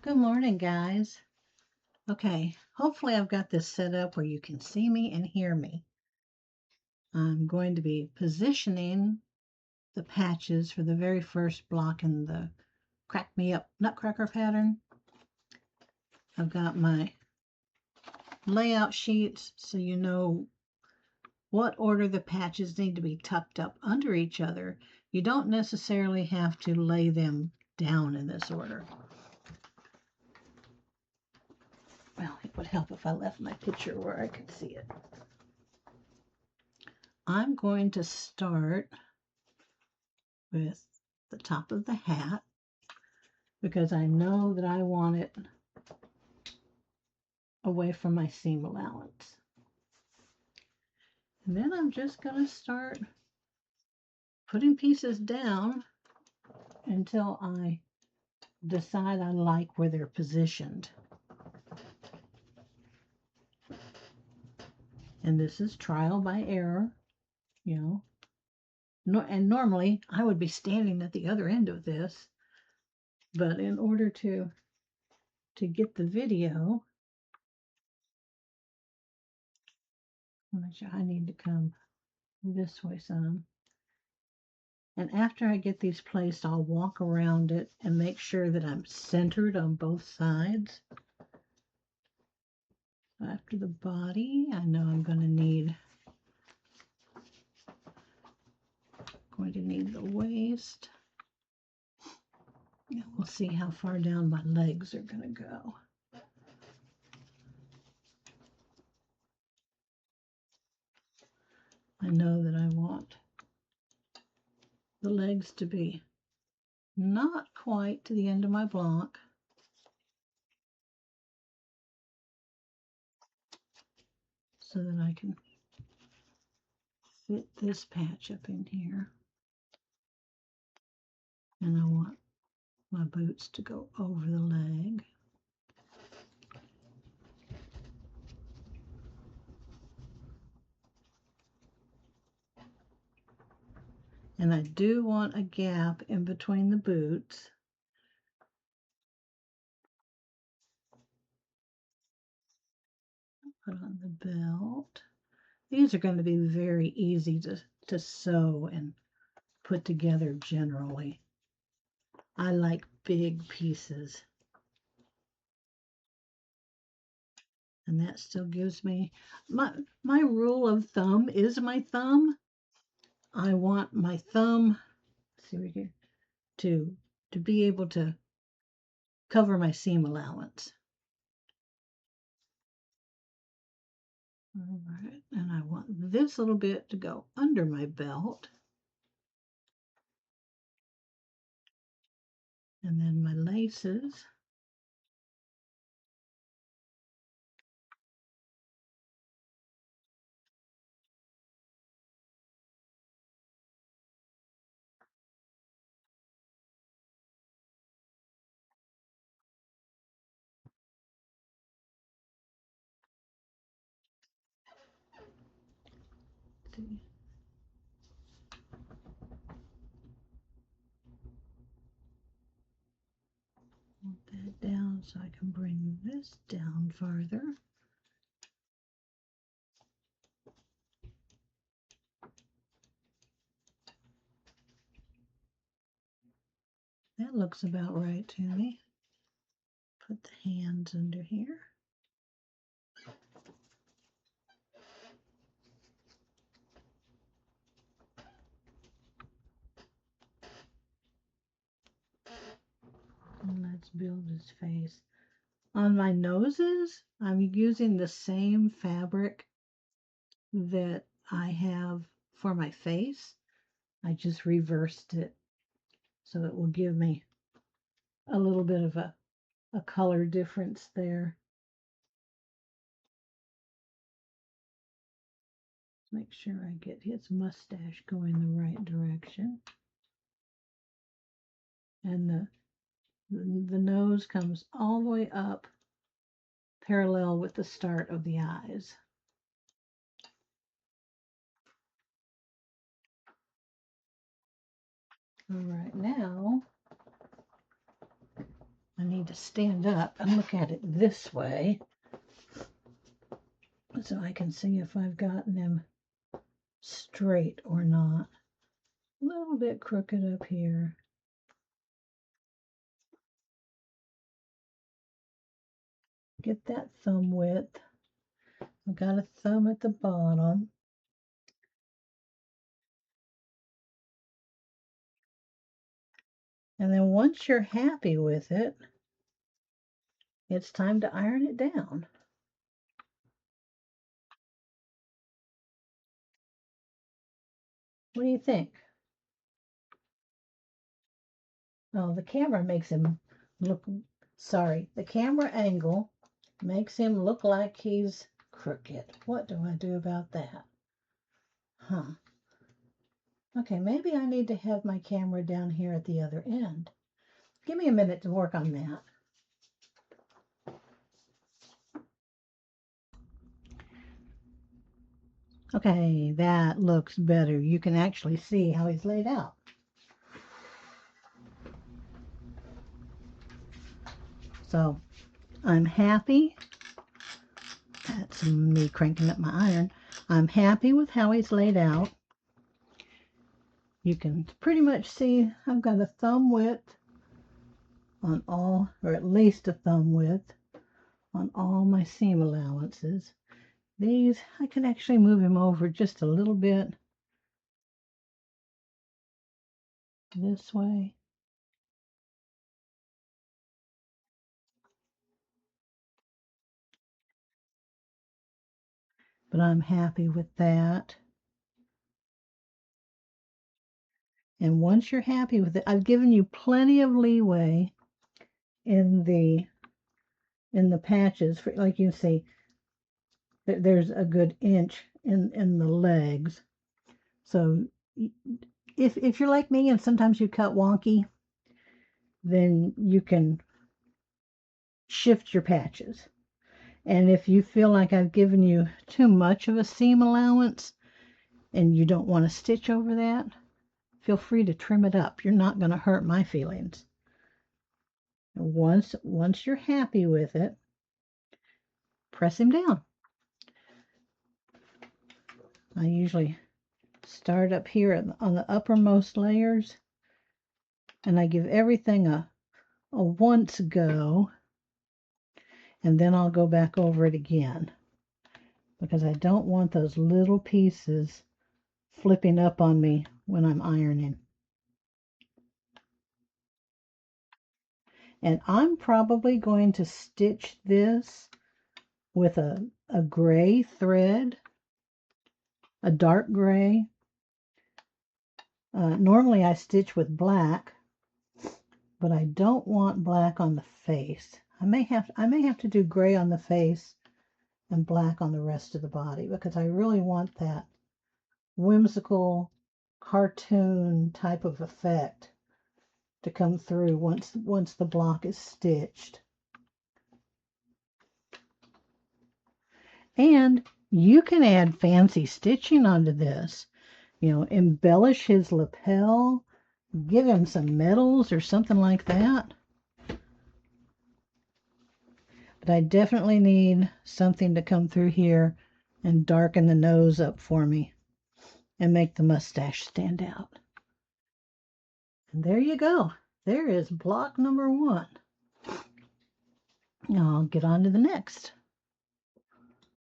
Good morning, guys. Okay, hopefully I've got this set up where you can see me and hear me. I'm going to be positioning the patches for the very first block in the Crack Me Up Nutcracker pattern. I've got my layout sheets so you know what order the patches need to be tucked up under each other. You don't necessarily have to lay them down in this order. Well, it would help if I left my picture where I could see it. I'm going to start with the top of the hat because I know that I want it away from my seam allowance. And then I'm just going to start putting pieces down until I decide I like where they're positioned. And this is trial by error, you know. And normally I would be standing at the other end of this, but in order to get the video, I need to come this way some. And after I get these placed, I'll walk around it and make sure that I'm centered on both sides. After the body, I know I'm going to need the waist. And we'll see how far down my legs are going to go. I know that I want the legs to be not quite to the end of my block. So that I can fit this patch up in here. And I want my boots to go over the leg. And I do want a gap in between the boots. Put on the belt. These are going to be very easy to sew and put together generally. I like big pieces. And that still gives me, my rule of thumb is my thumb. I want my thumb, let's see right here, to be able to cover my seam allowance. All right, and I want this little bit to go under my belt. And then my laces. See. Want that down so I can bring this down farther. That looks about right to me. Put the hands under here. And let's build his face. On my noses, I'm using the same fabric that I have for my face. I just reversed it so it will give me a little bit of a color difference there. Make sure I get his mustache going the right direction. And the nose comes all the way up parallel with the start of the eyes. All right, now I need to stand up and look at it this way so I can see if I've gotten them straight or not. A little bit crooked up here. Get that thumb width. I've got a thumb at the bottom. And then once you're happy with it, it's time to iron it down. What do you think? Oh, the camera makes him look, sorry, the camera angle makes him look like he's crooked. What do I do about that? Huh. Okay, maybe I need to have my camera down here at the other end. Give me a minute to work on that. Okay, that looks better. You can actually see how he's laid out. So I'm happy. That's me cranking up my iron. I'm happy with how he's laid out. You can pretty much see I've got a thumb width on all, or at least a thumb width on all my seam allowances. These, I can actually move him over just a little bit this way. But I'm happy with that. And once you're happy with it, I've given you plenty of leeway in the patches. Like you see, there's a good inch in the legs. So if you're like me and sometimes you cut wonky, then you can shift your patches. And if you feel like I've given you too much of a seam allowance and you don't want to stitch over that, feel free to trim it up. You're not going to hurt my feelings. Once you're happy with it, press him down. I usually start up here on the uppermost layers, and I give everything a once go, and then I'll go back over it again because I don't want those little pieces flipping up on me when I'm ironing. And I'm probably going to stitch this with a gray thread, a dark gray. Normally I stitch with black, but I don't want black on the face. I may have to do gray on the face and black on the rest of the body because I really want that whimsical cartoon type of effect to come through once the block is stitched. And you can add fancy stitching onto this. You know, embellish his lapel, give him some medals or something like that. But I definitely need something to come through here and darken the nose up for me and make the mustache stand out. And there you go. There is block number 1. Now I'll get on to the next.